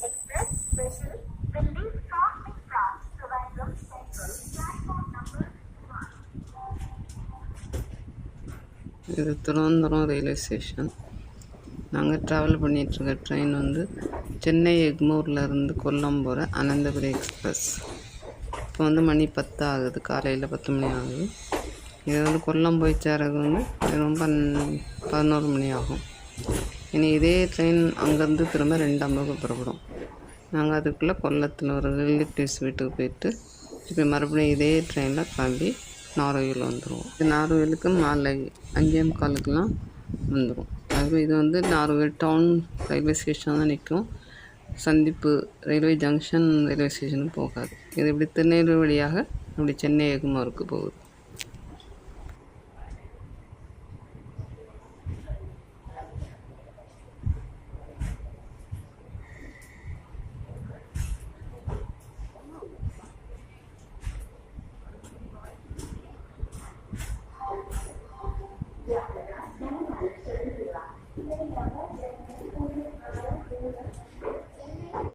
Express special will leave shortly from Trivandrum Central platform number 1. இது Thiruvananthapuram railway station. நாங்கள் travel பண்ணிகிட்ருக்க train வந்து சென்னை எக்மோர்லேருந்து கொல்லம் போகிற Ananthapuri express. இப்போ வந்து மணி 10 ஆகுது, காலையில் 10 மணி ஆகுது. இது வந்து கொல்லம் போய் சேரது வந்து ரொம்ப 11 மணி ஆகும். இனி இதே ட்ரெயின் அங்கேருந்து திரும்ப 2:50 புறப்படும். நாங்கள் அதுக்குள்ளே கொல்லத்தில் ஒரு ரிலேட்டிவ்ஸ் வீட்டுக்கு போயிட்டு இப்போ மறுபடியும் இதே ட்ரெயினில் கிளம்பி நாகர்கோவில் வந்துடுவோம். இது நாகர்கோவிலுக்கு மாலை 5:45 வந்துடும். அது இது வந்து நாகர்கோவில் டவுன் ரயில்வே ஸ்டேஷன் தான் நிற்கும். சந்திப்பு ரயில்வே ஜங்ஷன் ரயில்வே ஸ்டேஷனுக்கு போகாது. இது இப்படி திருநெல்வேலி வழியாக அப்படி சென்னை எகுமோருக்கு போகுது.